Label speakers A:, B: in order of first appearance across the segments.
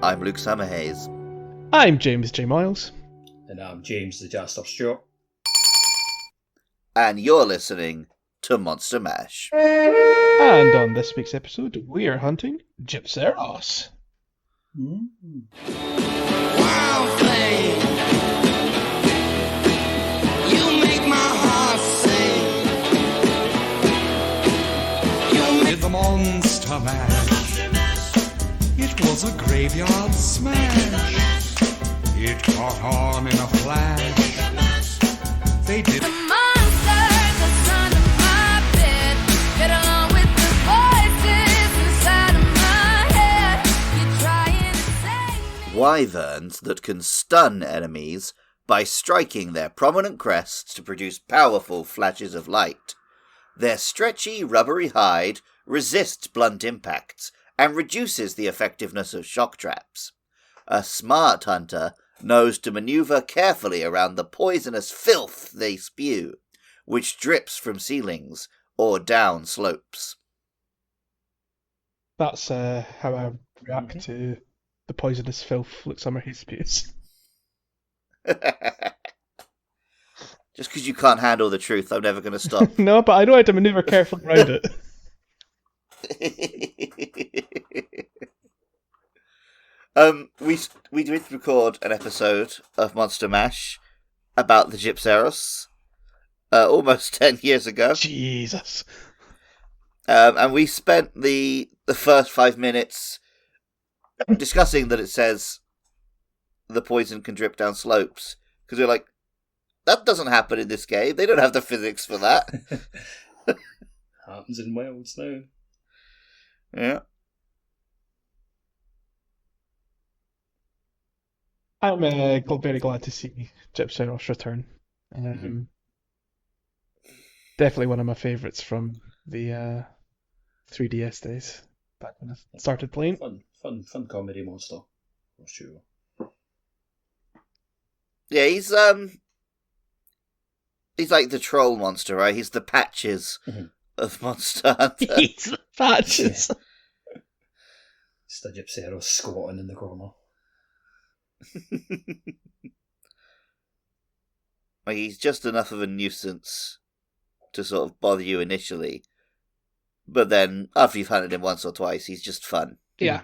A: I'm Luke Summerhaze.
B: I'm James J. Miles.
C: And I'm James the Jester Stewart.
A: And you're listening to Monster Mash.
B: And on this week's episode, we are hunting Gypceros.
D: Wild flame, you make my heart sing. You make
E: The Monster Mash. It was a graveyard smash. It caught on in a flash. They did.
F: The monsters that's under my bed get along with the voices inside of my head. You're trying to say me.
A: Wyverns that can stun enemies by striking their prominent crests to produce powerful flashes of light. Their stretchy, rubbery hide resists blunt impacts and reduces the effectiveness of shock traps. A smart hunter knows to maneuver carefully around the poisonous filth they spew, which drips from ceilings or down slopes.
B: That's how I react to the poisonous filth Luke Summerhaze spews.
A: Just because you can't handle the truth, I'm never going to stop.
B: No, but I know how to maneuver carefully around it.
A: We did record an episode of Monster Mash about the Gypceros almost 10 years ago.
B: Jesus.
A: And we spent the first 5 minutes discussing that it says the poison can drip down slopes. Because we're like, that doesn't happen in this game. They don't have the physics for that.
C: Happens in Wales now.
A: Yeah.
B: I'm very glad to see Gypceros return. Definitely one of my favourites from the 3DS days, back when I started playing.
C: Fun comedy monster, for sure.
A: Yeah, he's like the troll monster, right? He's the Patches of Monster Hunter.
B: He's the Patches.
C: It's the Gypceros squatting in the corner.
A: Like, he's just enough of a nuisance to sort of bother you initially, but then after you've hunted him once or twice, he's just fun.
B: Yeah.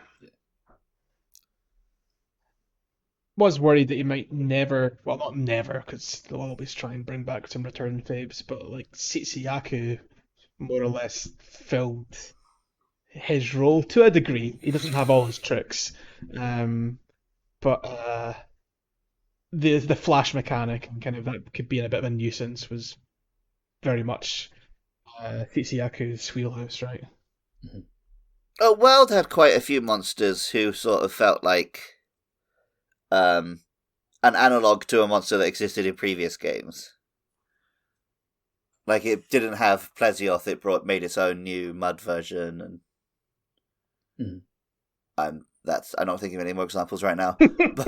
B: Was worried that he might never, well, not never, because they'll always try and bring back some return faves, but like Gypceros more or less filled his role to a degree. He doesn't have all his tricks, but the flash mechanic and kind of that could be a bit of a nuisance was very much Gypceros' wheelhouse, right?
A: World had quite a few monsters who sort of felt like an analogue to a monster that existed in previous games. Like, it didn't have Plesioth, it made its own new mud version, and I'm not thinking of any more examples right now. But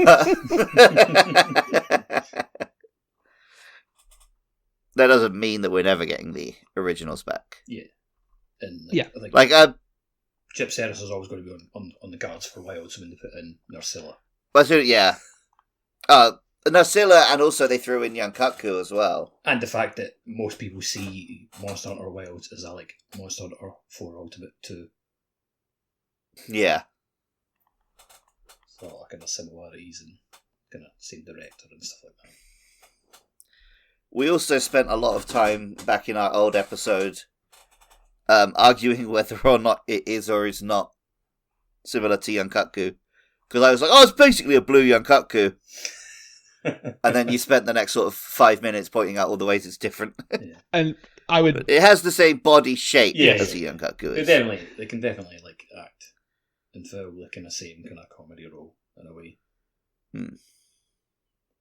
A: that doesn't mean that we're never getting the originals back.
C: Yeah. And
B: Yeah.
C: I think
A: Like,
C: Gypceros is always going to be on the cards for Wilds when they put in Nursilla.
A: yeah. Nursilla, and also they threw in Young Kutku as well.
C: And the fact that most people see Monster Hunter Wilds as a like Monster Hunter 4 Ultimate 2.
A: Yeah.
C: So kind of similarities and kind of same director and stuff like that.
A: We also spent a lot of time back in our old episode arguing whether or not it is or is not similar to Young Kutku. Because I was like, oh, it's basically a blue Young Kutku. And then you spent the next sort of 5 minutes pointing out all the ways it's different.
C: Yeah.
B: And I would...
A: It has the same body shape
C: Yeah,
A: as
C: yeah.
A: a Young Kutku is.
C: They can definitely like act and fill the kind of same kind of comedy role in a way.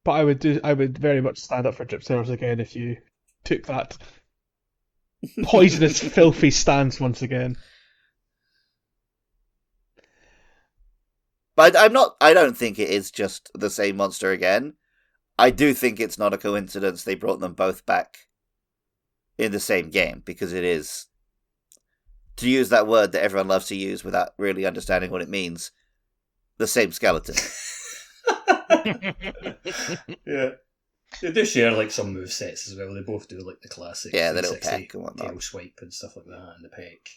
B: But I would very much stand up for Gypceros again if you took that poisonous, filthy stance once again.
A: But I don't think it is just the same monster again. I do think it's not a coincidence they brought them both back in the same game, because it is, to use that word that everyone loves to use without really understanding what it means, the same skeleton.
C: Yeah. They do share like some move sets as well. They both do like the classic
A: Yeah, the little
C: 360
A: peck and whatnot.
C: tail swipe and stuff like that, and the peck.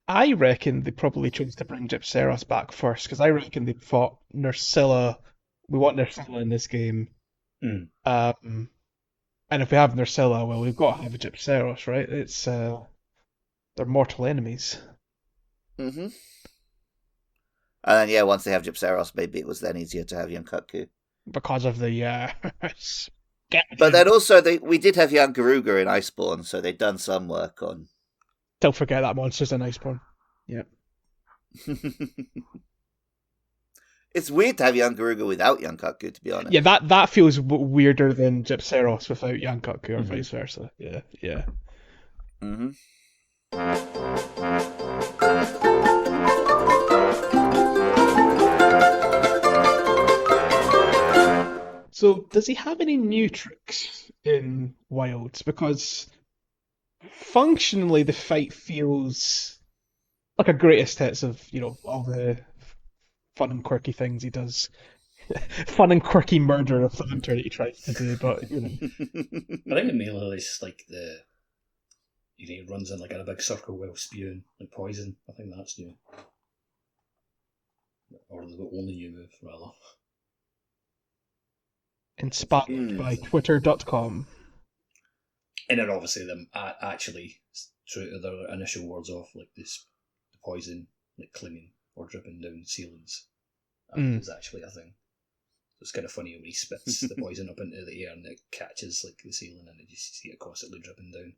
B: I reckon they probably chose to bring Gypceros back first, because I reckon they thought Nursilla, we want Nursilla in this game.
C: Mm.
B: And if we have Nursilla, well, we've got to have a Gypceros, right? It's they're mortal enemies.
A: Mm-hmm. And then, yeah, once they have Gypceros, maybe it was then easier to have Yunkaku.
B: Because of the
A: But then also, we did have young Garuga in Iceborne, so they'd done some work on.
B: Don't forget that monster's in Iceborne. Yeah.
A: It's weird to have young Garuga without Yunkaku, to be honest.
B: Yeah, that feels weirder than Gypceros without Yankaku or vice versa. Yeah, yeah.
A: Mm-hmm.
B: So, does he have any new tricks in Wilds? Because functionally, the fight feels like a greatest hits of, all the fun and quirky things he does. Fun and quirky murder of the hunter that he tries to do, but,
C: I think it mainly is like he runs in like in a big circle while spewing like poison. I think that's new. Or the only new move, rather.
B: Inspired by Twitter.com.
C: And then obviously them actually, true to their initial words of like the poison, like clinging or dripping down ceilings, is actually a thing. So it's kind of funny when he spits the poison up into the air and it catches like the ceiling and you see it constantly dripping down.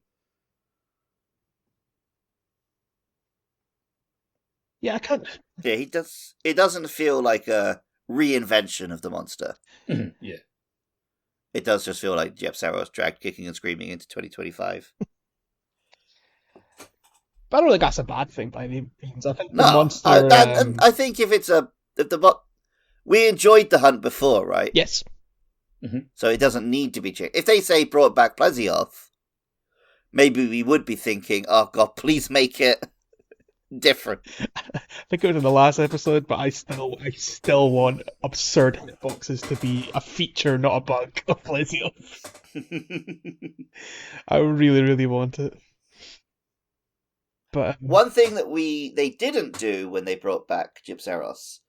B: Yeah, I can't.
A: Yeah, he does. It doesn't feel like a reinvention of the monster.
C: Yeah.
A: It does just feel like Gypceros dragged kicking and screaming into 2025.
B: But I don't think that's a bad thing by any means. I think the
A: No,
B: monster.
A: I think we enjoyed the hunt before, right?
B: Yes.
A: So it doesn't need to be changed. If they say brought back Plesioth, maybe we would be thinking, oh god, please make it different.
B: I think it was in the last episode, but I still want absurd hitboxes to be a feature, not a bug of Plesioth. I really, really want it. But
A: one thing that they didn't do when they brought back Gypceros,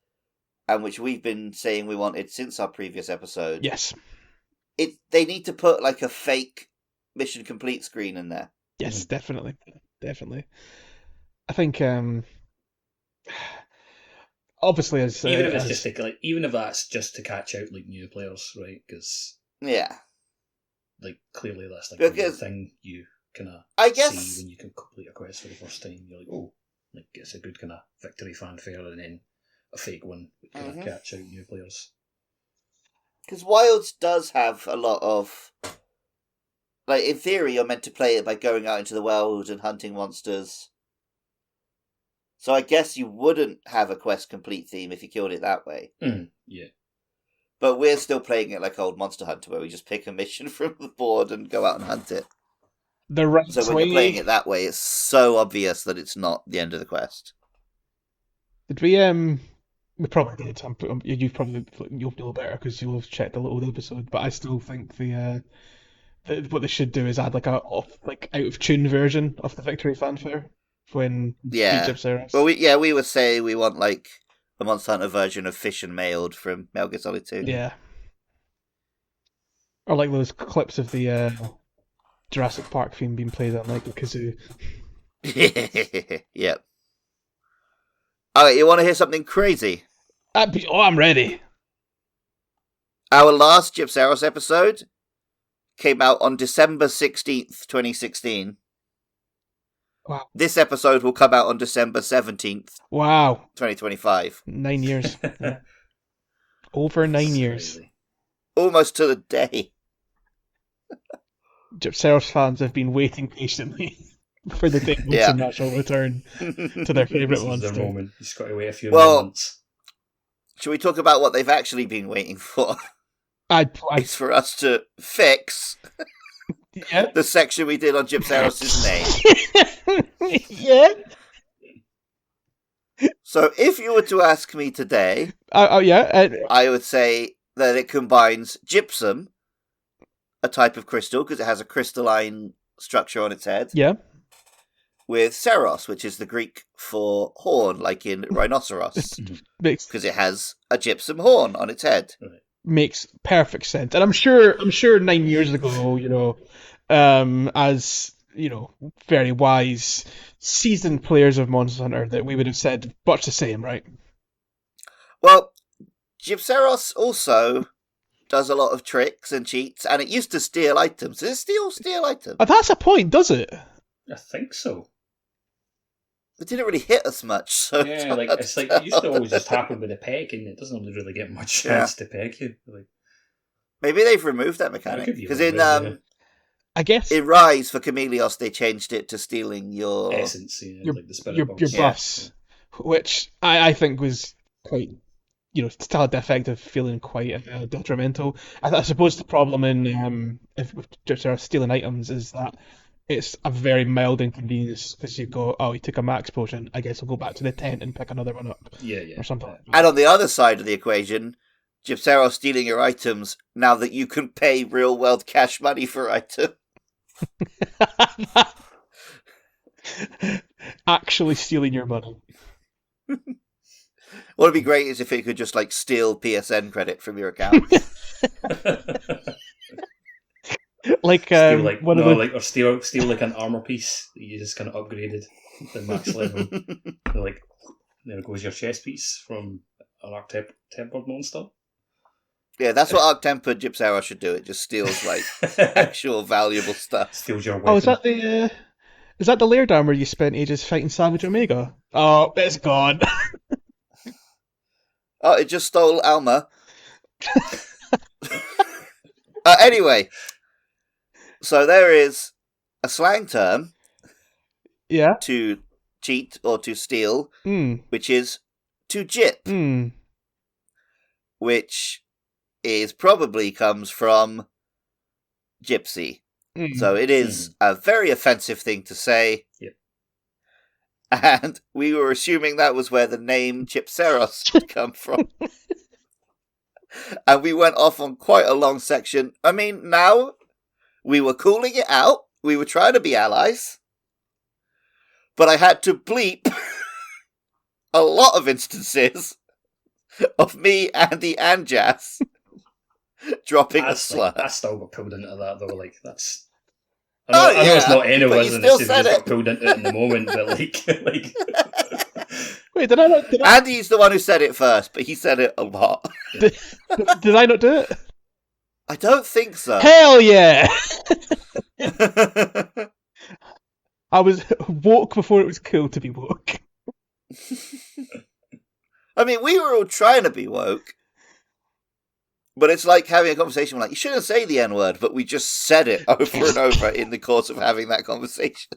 A: and which we've been saying we wanted since our previous episode,
B: yes,
A: they need to put like a fake mission complete screen in there.
B: Yes, definitely. I think obviously as
C: even if it's just even if that's just to catch out like new players, right? Because
A: yeah,
C: like clearly that's like
A: because,
C: the thing you kind of see when you can complete a quest for the first time. You're like, oh, like it's a good kind of victory fanfare, and then a fake one that kind of catch out new players.
A: Because Wilds does have a lot of, like, in theory, you're meant to play it by going out into the world and hunting monsters. So I guess you wouldn't have a quest complete theme if you killed it that way.
C: Yeah.
A: But we're still playing it like old Monster Hunter, where we just pick a mission from the board and go out and hunt it.
B: The right
A: so when you're playing it that way, it's so obvious that it's not the end of the quest.
B: Did we we probably did. You'll know better because you'll have checked the little episode. But I still think what they should do is add like out of tune version of the victory fanfare when Gypceros.
A: Well, we would say we want like a Monster Hunter version of Fish and Mailed from Metal Gear Solid 2.
B: Yeah. Or like those clips of the Jurassic Park theme being played on like a kazoo.
A: Yep. Alright, you want to hear something crazy?
B: I'm ready.
A: Our last Gypceros episode came out on December 16th, 2016.
B: Wow.
A: This episode will come out on December 17th,
B: wow,
A: 2025.
B: 9 years. Over 9 years.
A: Almost to the day.
B: Gypceros fans have been waiting patiently for the day Wilson Nash will return to their favourite monster.
C: Their moment. You just got to wait a few months.
A: Should we talk about what they've actually been waiting for? It's for us to fix the section we did on Gypceros' name.
B: Yeah.
A: So if you were to ask me today,
B: Yeah.
A: I would say that it combines gypsum, a type of crystal, because it has a crystalline structure on its head,
B: Yeah.
A: with ceros, which is the Greek for horn, like in rhinoceros,
B: Makes
A: because it has a gypsum horn on its head.
B: makes perfect sense. And I'm sure 9 years ago, as very wise, seasoned players of Monster Hunter, that we would have said much the same, right?
A: Well, Gypceros also does a lot of tricks and cheats, and it used to steal items. Does it steal items?
B: That's a point, does it?
C: I think so.
A: It didn't really hit us much, so
C: Yeah, like it's like it used to always just happen with a peck, and it doesn't really get much chance to peck you. Like,
A: maybe they've removed that
C: it
A: mechanic
C: could be
A: because
C: a
A: in
C: little bit,
B: I guess
A: in Rise for Chameleos they changed it to stealing your
C: essence,
B: your
C: like the spirit
B: your
C: box.
B: buffs, which I think was quite, still had the effect of feeling quite detrimental. I suppose the problem in if with just stealing items is that it's a very mild inconvenience because you go, oh, you took a max potion, I guess I'll go back to the tent and pick another one up
C: Yeah.
B: or something. Like
A: And on the other side of the equation, Gypceros stealing your items now that you can pay real world cash money for items.
B: that. Actually stealing your money.
A: What would be great is if it could just like steal PSN credit from your account.
B: Like
C: Steal like
B: one
C: no,
B: of the
C: like or steal like an armor piece that you just kind of upgraded to max level. Like there goes your chest piece from an tempered monster.
A: Yeah, that's what Arc Tempered Gypceros should do. It just steals like actual valuable stuff.
C: Steals your weapon.
B: Oh, is that the laird armor you spent ages fighting Savage Omega? Oh, it's gone.
A: Oh, it just stole Alma. Anyway, so there is a slang term
B: Yeah.
A: to cheat or to steal,
B: Hmm.
A: which is to gyp,
B: Hmm.
A: which is probably comes from gypsy.
B: Mm.
A: So it is a very offensive thing to say.
C: Yep.
A: And we were assuming that was where the name Gypceros had come from. And we went off on quite a long section. I mean, now we were calling it out. We were trying to be allies. But I had to bleep a lot of instances of me, Andy, and Jazz dropping a slur.
C: I still got pulled into that though. Like that's.
A: Oh,
C: I know it's
A: yeah,
C: not any of
A: but
C: us,
A: you
C: and
A: still
C: it's just
A: said
C: got
A: it.
C: pulled into it in the moment. But like,
B: Wait, did I not? Did I,
A: Andy's the one who said it first, but he said it a lot.
B: did I not do it?
A: I don't think so.
B: Hell yeah! I was woke before it was cool to be woke.
A: I mean, we were all trying to be woke. But it's like having a conversation. We're like, you shouldn't say the N-word, but we just said it over and over in the course of having that conversation.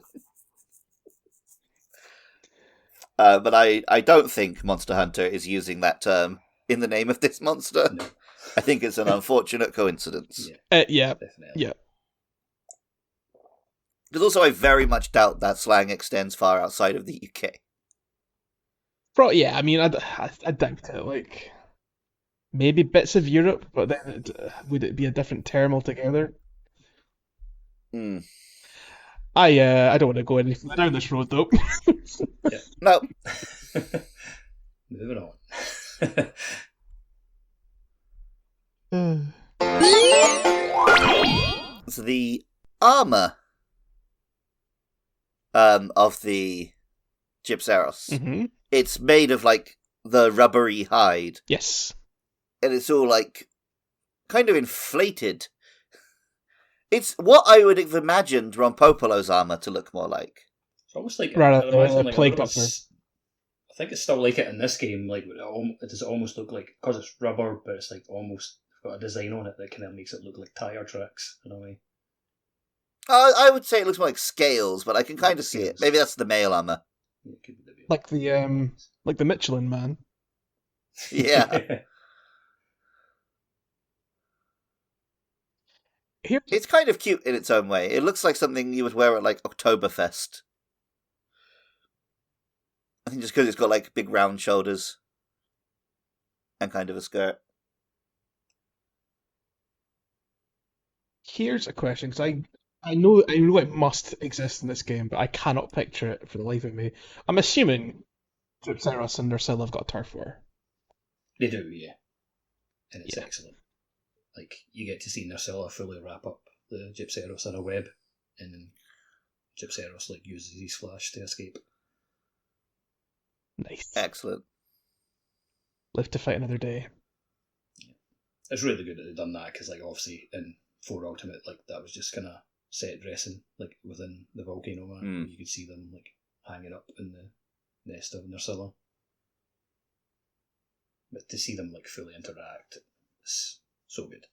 A: But I don't think Monster Hunter is using that term in the name of this monster.
C: No.
A: I think it's an unfortunate coincidence.
B: Yeah.
C: definitely.
B: Yeah.
A: Because also I very much doubt that slang extends far outside of the UK.
B: Yeah, I mean, I doubt it. Like, maybe bits of Europe, but then would it be a different term altogether?
A: Hmm.
B: I don't want to go any further down this road, though.
A: No.
C: Moving on.
A: So the armor of the Gypceros,
B: Mm-hmm.
A: it's made of like the rubbery hide,
B: Yes.
A: and it's all like kind of inflated. It's what I would have imagined Rompopolo's armor to look more like.
C: It's almost like
B: Right,
C: I would imagine, like,
B: plague
C: I don't know, I think it's still like it in this game. Like it does almost look like, because it's rubber, but it's like almost got a design on it that kind of makes it look like tire tracks in a way.
A: I would say it looks more like scales, but I can kind of see it.
C: Scales.
A: Maybe that's the male armor.
C: Yeah, it could be the
B: Like the Michelin Man.
A: Yeah.
B: Here,
A: It's kind of cute in its own way. It looks like something you would wear at like Oktoberfest. I think just because it's got like big round shoulders and kind of a skirt.
B: Here's a question, because I know it must exist in this game, but I cannot picture it for the life of me. I'm assuming Gypceros and Nursilla have got a turf war.
C: They do, yeah. And it's
B: Yeah.
C: excellent. Like, you get to see Nursilla fully wrap up the Gypceros in a web, and then Gypceros like uses his flash to escape.
B: Nice.
A: Excellent.
B: Live to fight another day.
C: It's really good that they've done that, because like obviously in 4 Ultimate, like that was just kind of set dressing, like within the volcano man. You could see them like hanging up in the nest of Nursilla. But to see them like fully interact, it's so good.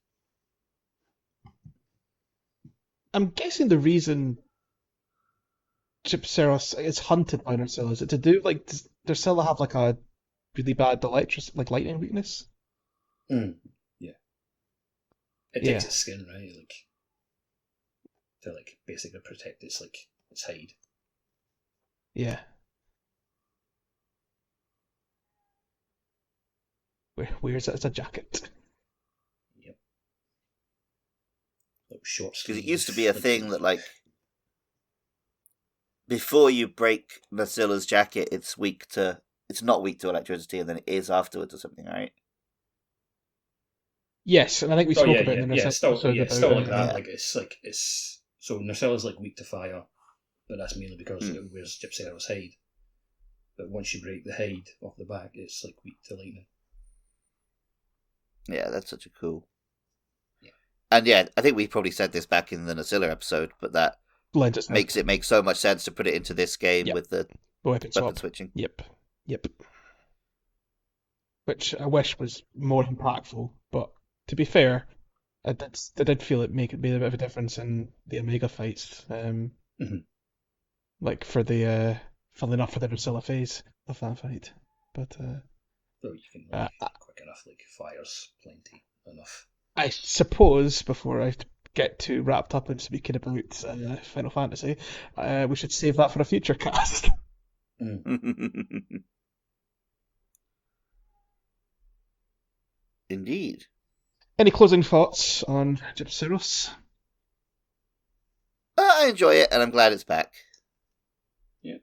B: I'm guessing the reason Gypceros is hunted by Nursilla is it to do like does Nursilla have like a really bad lightning weakness?
C: Yeah. It takes its skin, right? Like to like basically protect its hide.
B: Yeah. Wears it as a jacket.
C: Yep. Like short
A: Because it
C: sleeves,
A: used to be a
C: like-
A: thing that, like, before you break Nursilia's jacket, it's not weak to electricity, and then it is afterwards or something, right?
B: Yes, and I think we spoke about it in the
C: yeah,
B: Nursilla episode
C: it's still like
B: about
C: that. It's so Nursilia's like weak to fire, but that's mainly because it wears Gypceros hide. But once you break the hide off the back, it's like weak to lightning.
A: Yeah, that's such a cool.
C: Yeah.
A: And yeah, I think we probably said this back in the Nursilla episode, but that
B: lends itself.
A: makes it make so much sense to put it into this game
B: Yep.
A: with the
B: weapon swap.
A: weapon switching.
B: Yep. Which I wish was more impactful, but to be fair, I did feel it made a bit of a difference in the Omega fights. Like for the funnily enough for the Nursilla phase of that fight. But
C: So you can quick enough, like fires plenty enough.
B: I suppose before I get too wrapped up in speaking about Final Fantasy, we should save that for a future cast.
A: Indeed.
B: Any closing thoughts on Gypceros?
A: I enjoy it, and I'm glad it's back.
C: Yeah.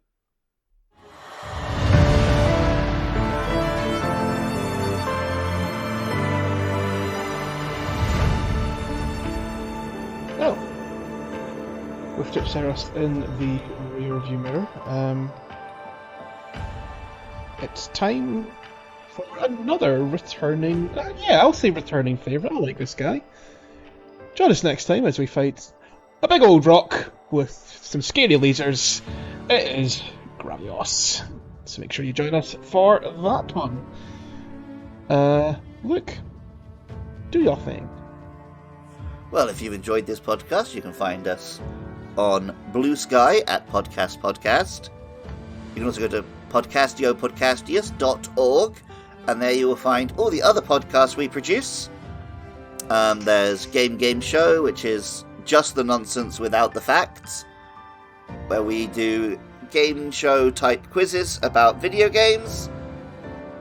B: Oh. With Gypceros in the rear view mirror, it's time for another returning... I'll say returning favourite. I like this guy. Join us next time as we fight a big old rock with some scary lasers. It is Gravios. So make sure you join us for that one. Look, do your thing.
A: Well, if you've enjoyed this podcast, you can find us on Blue Sky at Podcast. You can also go to podcastios.org, and there you will find all the other podcasts we produce. There's Game Show, which is just the nonsense without the facts, where we do game show type quizzes about video games.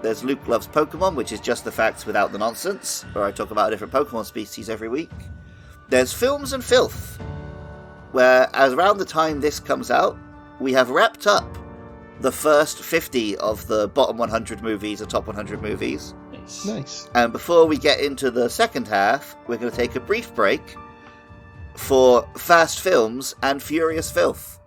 A: There's Luke Loves Pokemon, which is just the facts without the nonsense, where I talk about a different Pokemon species every week. There's Films and Filth, where as around the time this comes out, we have wrapped up the first 50 of the bottom 100 movies, or top 100 movies.
B: Nice.
A: And before we get into the second half, we're going to take a brief break for Fast Films and Furious Filth,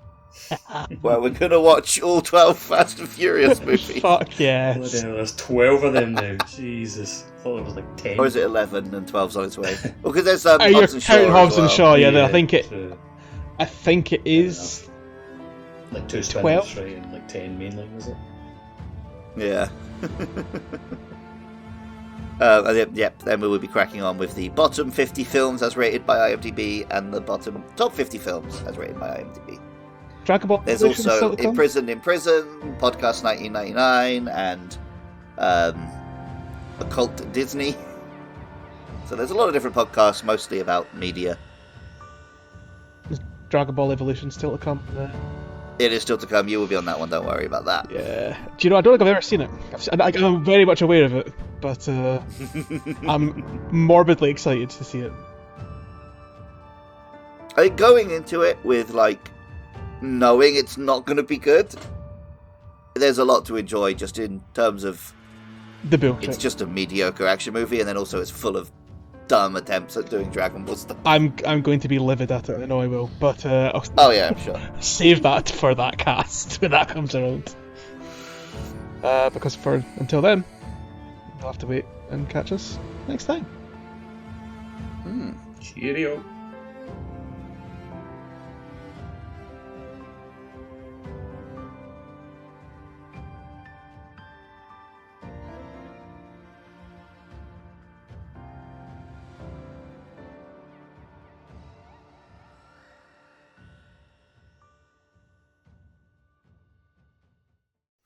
A: where we're going to watch all 12 Fast and Furious movies.
B: Fuck yes.
C: Bloody hell, there's 12 of them now. Jesus. I thought it was like 10.
A: Or is it 11 and 12's on its way? Well, because there's
B: You're
A: Hobbs and Shaw
B: counting
A: as
B: Hobbs and
A: well.
B: Shaw, yeah.
C: Yeah,
B: I think it
C: true.
B: is
C: Like 2 spin
B: 12?
C: right, and like 10 mainline, was it?
A: Yeah. Then we will be cracking on with the bottom 50 films as rated by IMDb and the top 50 films as rated by IMDb.
B: Dragon Ball.
A: There's
B: Evolution
A: also
B: still to come?
A: In Prison, Podcast 1999, and Occult Disney. So there's a lot of different podcasts, mostly about media.
B: Dragon Ball Evolution still to come.
A: It is still to come. You will be on that one. Don't worry about that.
B: Yeah. Do you know? I don't think I've ever seen it. I'm very much aware of it, but I'm morbidly excited to see it.
A: I think going into it with like knowing it's not going to be good, there's a lot to enjoy just in terms of
B: The build.
A: it's just a mediocre action movie, and then also it's full of dumb attempts at doing Dragon Ball stuff.
B: I'm going to be livid at it. I know I will, but I'll
A: Oh yeah, I'm sure.
B: save that for that cast when that comes around. Because until then, you'll have to wait and catch us next time.
C: Cheerio.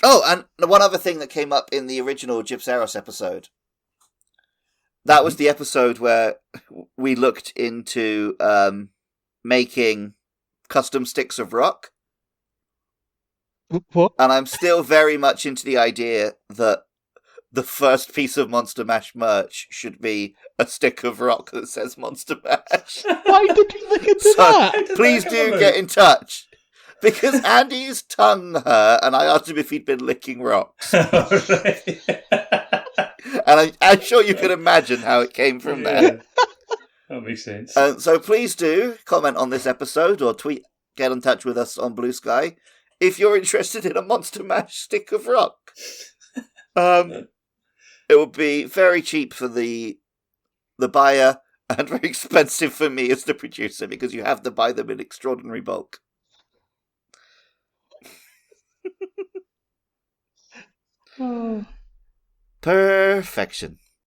A: Oh, and one other thing that came up in the original Gypceros episode. That was the episode where we looked into making custom sticks of rock.
B: What?
A: And I'm still very much into the idea that the first piece of Monster Mash merch should be a stick of rock that says Monster Mash.
B: Why did you look into that?
A: Please do get in touch. Because Andy's tongue hurt, and I asked him if he'd been licking rocks. And I'm sure you can imagine how it came from there.
C: That makes sense.
A: So please do comment on this episode or get in touch with us on Blue Sky if you're interested in a Monster Mash stick of rock. It would be very cheap for the buyer and very expensive for me as the producer because you have to buy them in extraordinary bulk. Perfection.